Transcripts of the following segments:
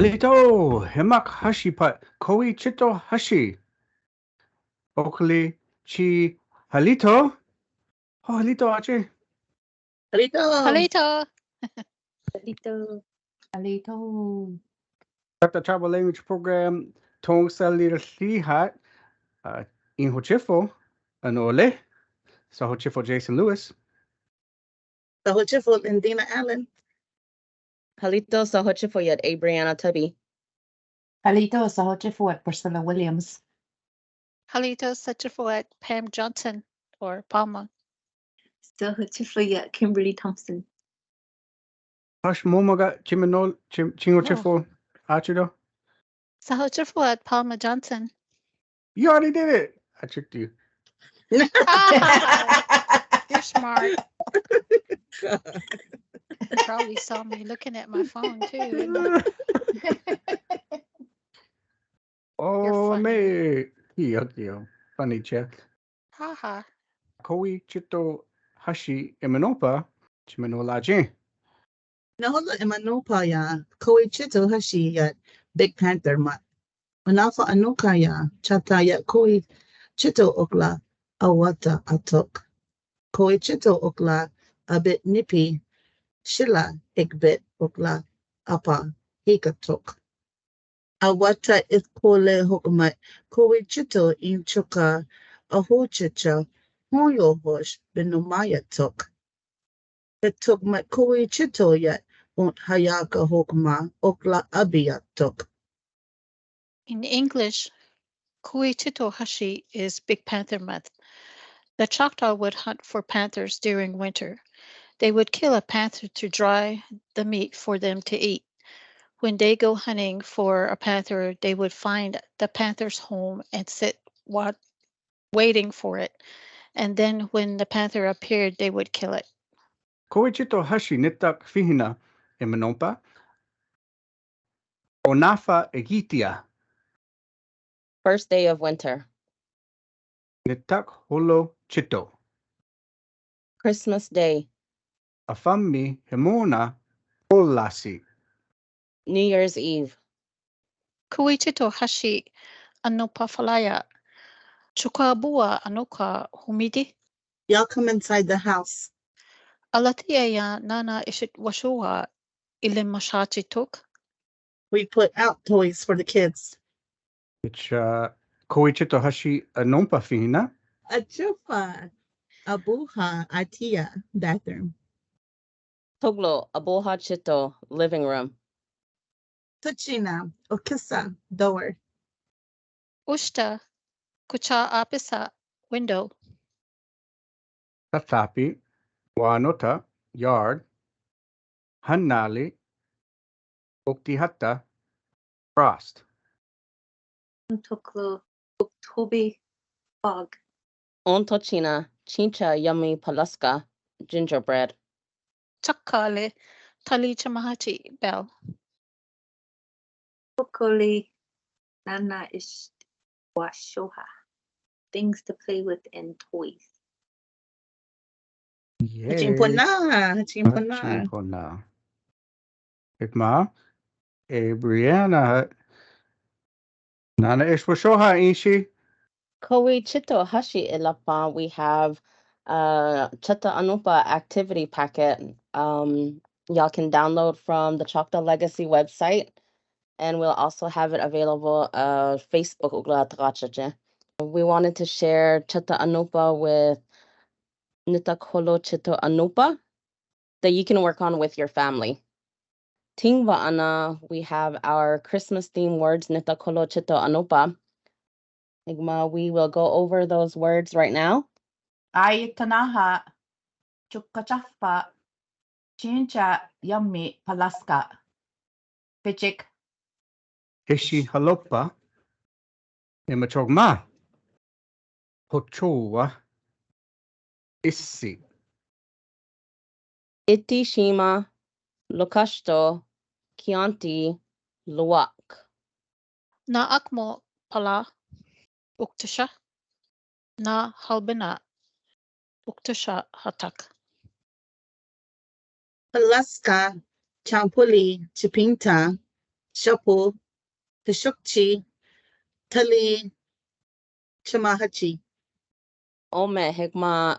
Halito, Hemak Hashi Pat, Kowi Chito Hashi. Okli Chi Halito. Oh, Halito Ache. Halito. Halito. The Travel Language Program, Tong Salir Lihat, in Hochifo, Anole, Sa Hochifo Jason Lewis. Sa Hochifo Lindina Allen. Halito sa Hochifo yet Abriana Tubby. Halito sa Hochifo at Priscilla Williams. Halito sa Hochifo at Pam Johnson or Palma. Sa Hochifo yet Kimberly Thompson. Hush Momaga Chiminol Chingochifo Achido. Sa Hochifo at Palma Johnson. You already did it. I tricked you. You're smart. You probably saw me looking at my phone too. Oh, mate. Yo. Funny check. Haha. Kowi Chito Hashi Imanopa Chiminolaje. Nahola Imanopa ya Kowi Chito Hashi ya Big Panther mat. Manafa Anuka ya Chata ya Kowi Chito Okla Awata Atok. Kowi Chito Okla a bit nippy. Shila Igbit Okla Apa Hikatok. Awata Ikole Hokmat Kowi Chito in Choka Ahochicha Hoyo Hosh Benumaya Tok. It took my Kowi Chito yet won't Hayaka Hokma Okla Abia Tok. In English, Kowi Chito Hashi is Big Panther month. The Choctaw would hunt for panthers during winter. They would kill a panther to dry the meat for them to eat. When they go hunting for a panther, they would find the panther's home and sit waiting for it. And then when the panther appeared, they would kill it. Kowi Chito Hashi Nitak Fihina Imanopa. Onafa Egitia. First day of winter. Nitak Holo Chito. Christmas Day. Afami Hemona Olasi. New Year's Eve. Kowi Chito Hashi Anopa Falaya. Chukabua Anoka Humidi. Y'all come inside the house. Alatia ya Nana Ishit Washua Ilim Mashachi Tuk. We put out toys for the kids. Which Kowi Chito Hashi Anompa Fihina. Achufa Abuha Atia bathroom. Toglo Aboha Chito living room. Tuchina Okisa door. Ushta Kucha Apisa window. Tatapi. Wanota Yard. Hanali. Oktihata. Frost. Toklo Uktobi Fog. Ontochina Chincha Yummy Palaska gingerbread. Chakale Tali Chamahachi bell. Kokoli Nana Ish Washoha. Things to play with and toys. Yay. Chimpona. Ikma. Brianna. Nana Ishwashoha Ishi. Kowi Chito Hashi Ilapa, we have Chata Anupa activity packet. Y'all can download from the Choctaw Legacy website, and we'll also have it available Facebook. We wanted to share Chata Anupa with Nitakolo Chito Anupa that you can work on with your family. Tingva Ana, we have our Christmas theme words Nitakolo Chito Anupa. Igma, we will go over those words right now. Ayitanaha. Chukachafpa. Chincha Yummy Palaska. Pichik. Ishi Halopa. Imachogma. Hochowa. Issi. Iti Shima, Lokashto, Chianti, Luwak. Na Akmo Pala Uktasha. Na Halbina Uktasha Hatak. Palaska Champuli Chipinta Shapu, Tashukchi, Tali, Chamahachi. Ome higma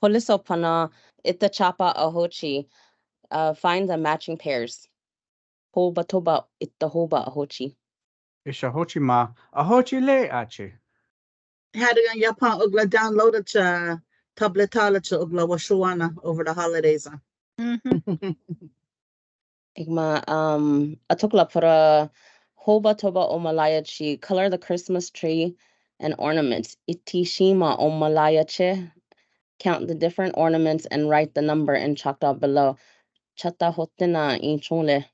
holiso pana ita chapa ahochi. Find the matching pairs. Hoba toba ita hoba ahochi. Isha hochi ma. Ahochi le ache. Hadigan Yapan Ugla downloaded to tabletala to Ugla Washuana over the holidays. Mhm. Igma atukla para hoba toba omalaya chi. Color the Christmas tree and ornaments. Itishima omalaya che. Count the different ornaments and write the number in Choctaw below. Chata hotina inchole.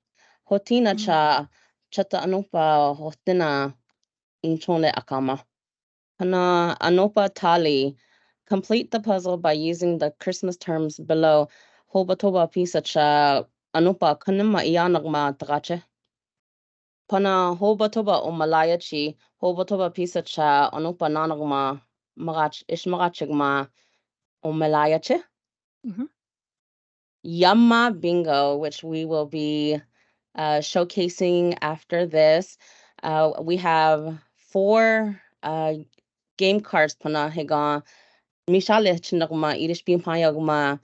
Hotina cha chata anupa hotina inchole akama. Hana anopa tali. Complete the puzzle by using the Christmas terms below. Hoba toba pisa cha anupa kanima iyanagma tagache. Pana hoba toba o malaya chi. Hoba toba pisa cha anupa nanagma magach ishmagachigma o malaya chi. Mhm. Yamma bingo, which we will be showcasing after this. We have 4 game cards pana higa mishale chinagma irish bin payagma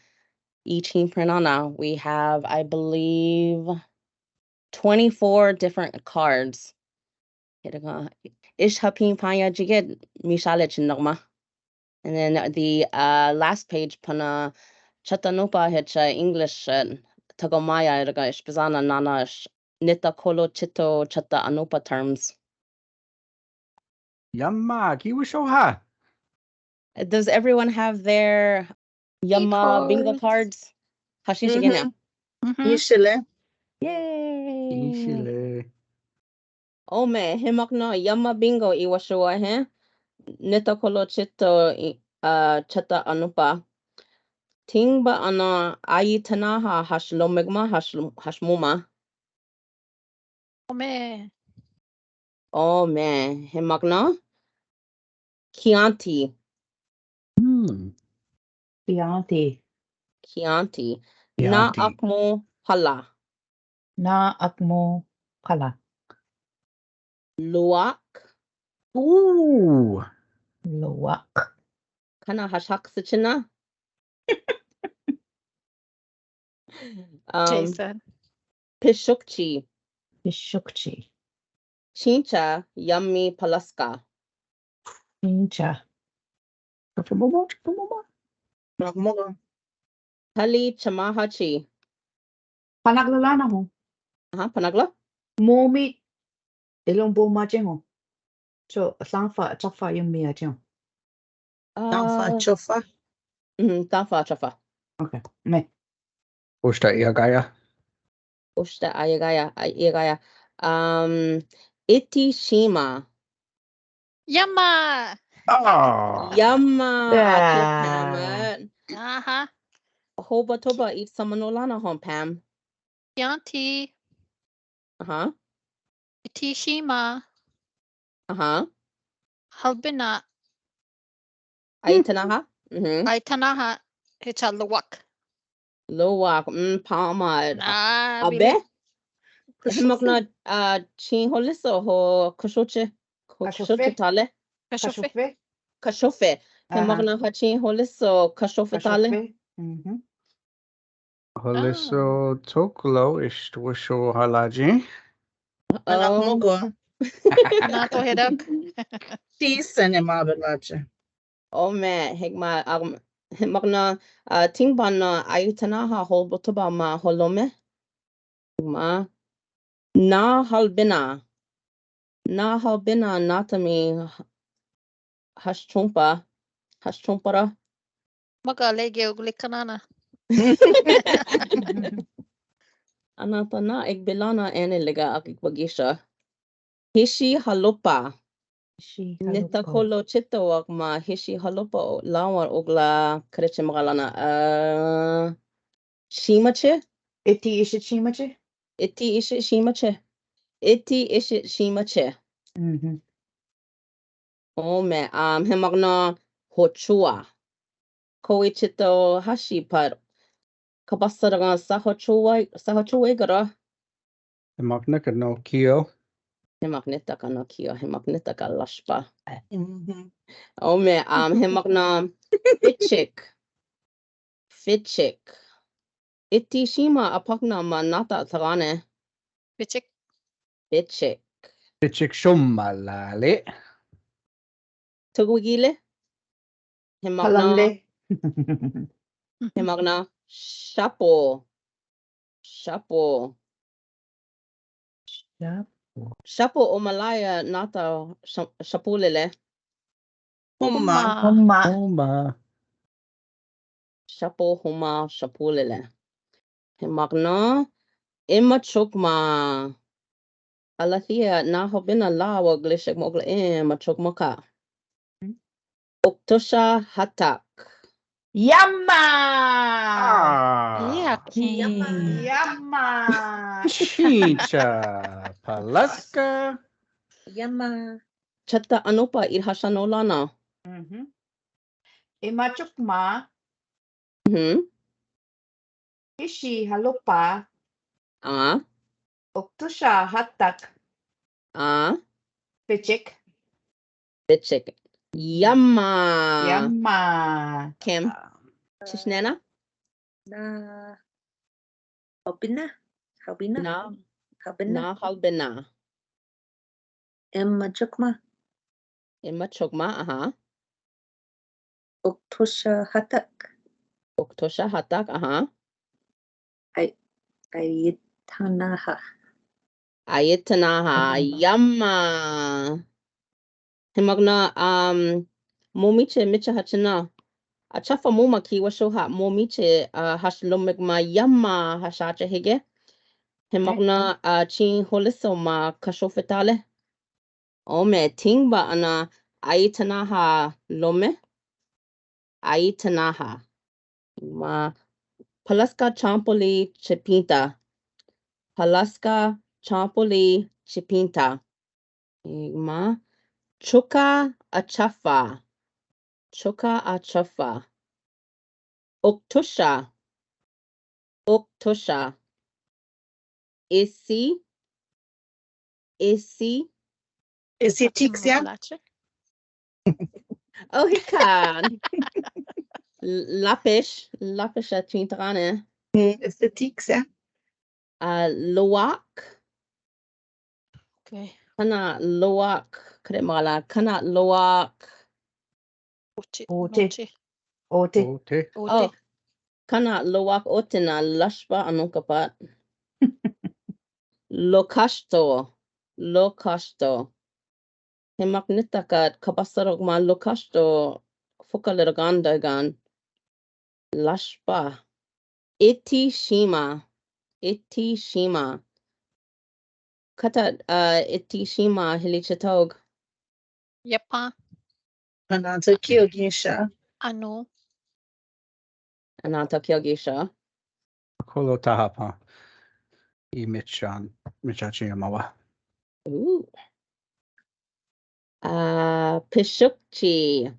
eaching pranana. We have, I believe, 24 different cards. Ish hapin paya jiged mishale chinagma. And then the last page pana Chatanopa hecha English Tagomaya erga Ishpizana Nana Nita Kolo Chito Chata Anopa terms. Yamma, kiwishoha. Does everyone have their Yamma bingo cards? Hashi Shigena. Mhm. Ishile. Yay! Ishile. Oh me, himakna Yamma bingo iwashua he. Nita Kolo Chito Chata Anupa. Tingba ana ayitanaha hashlomegma hashmuma. Ome. Oh man, himakna Chianti. Chianti. Chianti. Na Chianti. akmo hala. Na akmo kala. Luak. Ooh. Luwak. Kana hashak sichina. Jason. Pishukchi. Pishukchi. Chincha yummy palaska. Incha. Magmoga. Hali chamahachi. Panaglalana mo. Panagla? Momi. Ilong buma jengo. So, sanfa, chafa yung miya jengo. Danfa Chofa. Tafa chafa. Okay. Me. Ushta iagaya. Ushta ayagaya. Itishima. Yamma. Oh. Yamma Yeah. ache Pam. Aha. Hoba toba eat samanolana hon Pam. Chianti. Itishima. Halbina. Aitanaha. Aitanaha. Hecha Luwak. Luwak. Palma. Na Abe? bili. Himakna chin holiso ho kashoche. Kashoche tale. Kashofe. Kashofe. Himakna ha chin holiso kashofe tale. Mm-hmm. Holiso toklo ishtusho halaji. Anakmoga. Nato hidak. Tisen in Mabelache. Oh man, higma himakna tingbana aitanaha holbotoba ma holome. Ma na halbina. Na halbina natami hashchumpara. Maga lege ugli kanana. Anatana igbilana eneliga akikwagisha. Hishi halupa. She Nita Kolo Chito ma Hishi halupa lawan ogla kreche magalana. Shimache? Iti ishit shimache? Iti ishi shimache. Iti ishi shimache. Mm-hmm. Oh me hemagna hochua. Kowi Chito Hashi par. Kabasaraga sahochua gara. Himaknaka no kio. He maknitaka no kio, he maknitaka lashpa. Mhm. Oh me, he makna fitchik. Iti shima apakna manata tarane. Pichik. Fitchik. Pichik shummalali. Tugwigile. He Palamle. magna shapo. Yeah. Shapo o Malaya nata shapulele. Humma. Homma. Oma. Shapo huma shapulele. He magna ima chukma. Alathia na hobina lawa glishik mogla ima chukmaka. Oktusha hatak. Yamma. Yucky. Yamma. Chincha. Palaska. Yamma. Chatta anupa irhashanolana. Imachukma. Ishi halupa. Oktusha hatak. Pichik. Bitchik. Yamma. Yamma. Kim. Chishnana? Na. Habina. Habina. Na. Habina. Na halbina. Emma Chukma. Ima chukma, Oktusha Hatak. Oktusha hatak, Ayitanaha. Ayitanaha. Yamma. Himagna, momiche micha hachina. Achafa muma ki washoha momiche hashlomigma yamma hashacha hige. Himagna chin holisoma kashofetale. Ome tingba ana ayitanaha lome. Ayitanaha. Ma Palaska champoli chipinta. Palaska champoli chipinta. Ma chuka achafa. Chuka achafa. Oktusha. Oktusha. Isi. Is he Tixia? Oh, he can. Lapish. Lapish at Chintrane. Is the Tixia? Luwak. Okay. Kana luwak. Kremala. Kana luwak. Ote. Ote. Ote. Ote. Oh. Kana luwak otina lashpa anukapat. Lokashto. Lokashto. Himaknitakat kabasarog ma lokashto. Fukalirganda gan. Lashpa. Itishima. Itishima. Kata Itishima hilichatog. Yapa. Ananta Kyogisha. Anu. Ananta Kyogisha. Kolo tahapa. I Michachi Yamawa. Ooh. Pishukchi.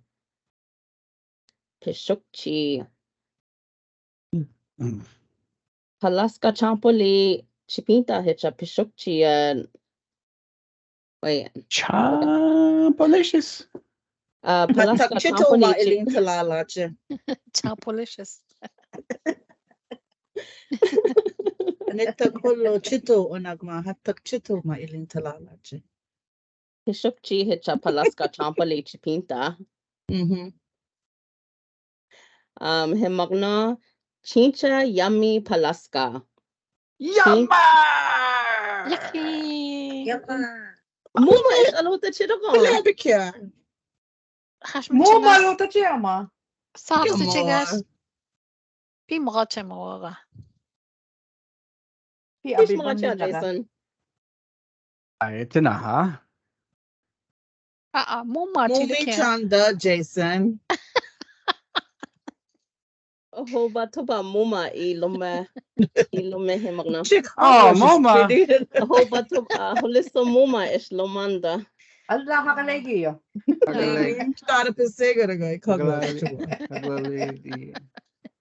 Pishukchi. Palaska champoli chipinta hicha Pishukchi. Wait. Champalicious. Palaska Chito ma champoli iling talalache. Champolicious. Anita kolo chito onagma hatak chito ma iling talalache. Pishukchi hicha Palaska champoli chipinta. Himagna chincha yummy Palaska. Yamma! Yucky. Yamma. Muma ish alota chiragon. Labika. Muma lota chiyama. Sausage, Yamma. guys. Be mocha moga. Pi Fish abi mga bandin laga. Jason. Ayetinaha. Muma Movie tilike. Chanda, Jason. Oh, batuba muma ilome himagna. Chick Oh, Mama. Oh, batuba holisto muma ish lomanda. Allah kakalegi yo. Start up his cigarette. Kaglali.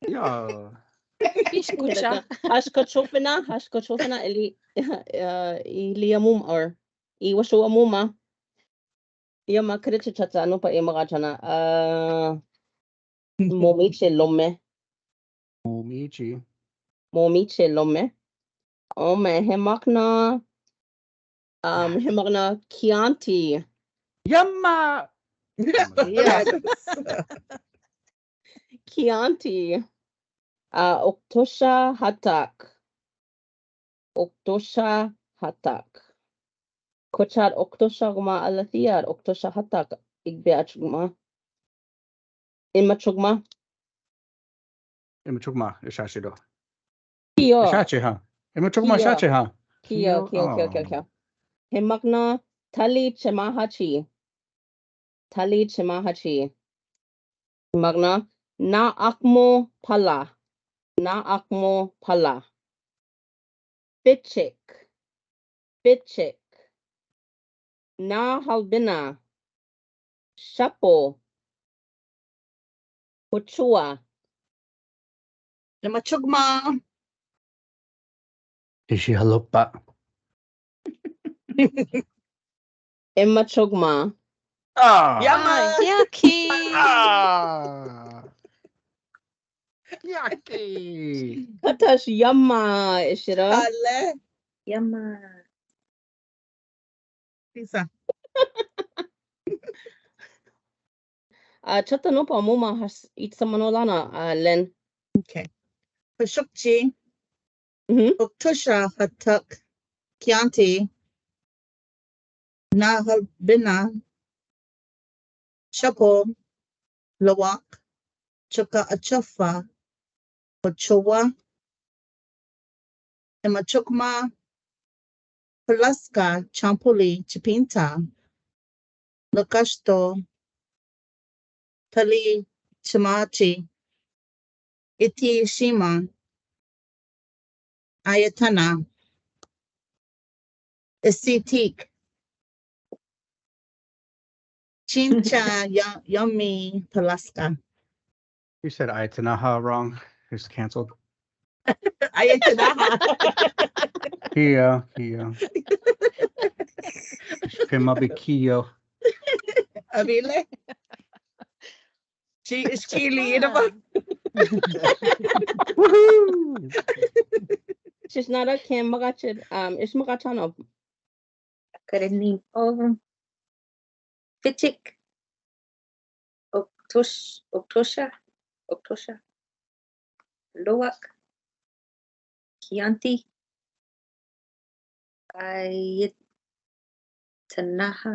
Yo. Escucha. Hashkachofina iliamum or iwashu amuma. Yamma kricha chata no pa imagachana. Momiche lome. Momichi. Momiche lome. Ome hemakna. Hemakna Chianti. Yamma. Yes. Chianti. Oktosha hatak. Oktosha hatak. Kochad oktosha guma alathiar. Oktosha hatak. Igbe achugma. Imachugma. Imachugma. Ishachido. Kyo. Ishachi, huh? Imachugma Kyo. Ishachi, huh? Kyo. Hemakna Tali Chemahachi. Tali Chemahachi. Magna Na Akmo Pala. Na Akmo Pala. Bitchik. Na Halbina. Shapo. Huchua. Namachugma. Ishihalopa. Imachugma. Yamma. Yucky. Yucky. Katash Yamma Ishira. Ale. Yamma. Lisa. Chatanopa Muma has Itsamanolana Len. Okay. Pashukchi. Mhm. Oktusha hatuk. Chianti. Nahalbina. Chapo. Lawak. Chuka achafa. Ochoa. Imachukma. Palaska. Champuli. Chipinta. Lakasto. Tali. Chamachi. Iti Shima. Ayatana. Isitik. Chincha Yummy Palaska. You said Ayatanaha wrong. It's canceled. Ayatana. Kia. Pimabi Kio. Abile. She is Chili. Woohoo! She's not a Kim Magachid. It's Magachano. Karenin. Fichik. Oktosha. Loak. Chianti. Ayatanaha.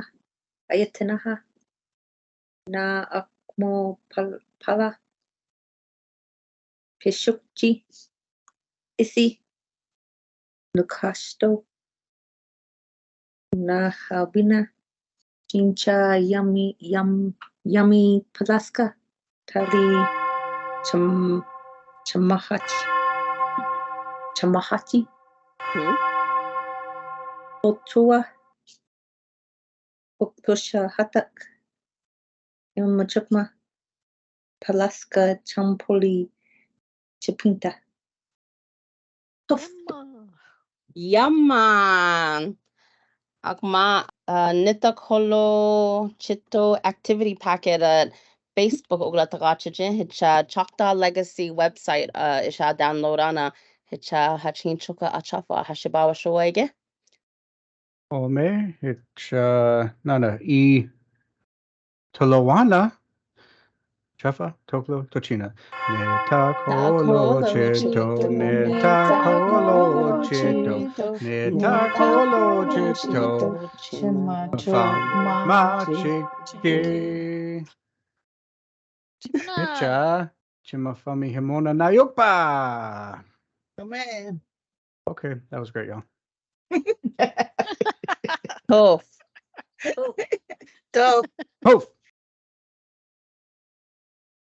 Na Akmo Pala. Pishukchi. Isi. Lukasto. Na Halbina. Chincha Yummy Palaska. Tali Chamahachi. Otua. Oktosha Hatak. Yamachukma. Palaska Champoli Chipinta. Yamma. Akma Nitakolo Chito activity packet at Facebook Oglatagachijin Hitcha Choctaw Legacy website Isha download ana Hitcha Hachin Chuka Achafa Hashibawa Shoege. Ome. It's Nana. E. Tolowana. Chafa, Toklo, Tochina. Netakolo chito, netakolo chito, netakolo chito, machike. Mecha, chimafami himona nayopa. Oh man. Okay, that was great, y'all. Tough. So Poof.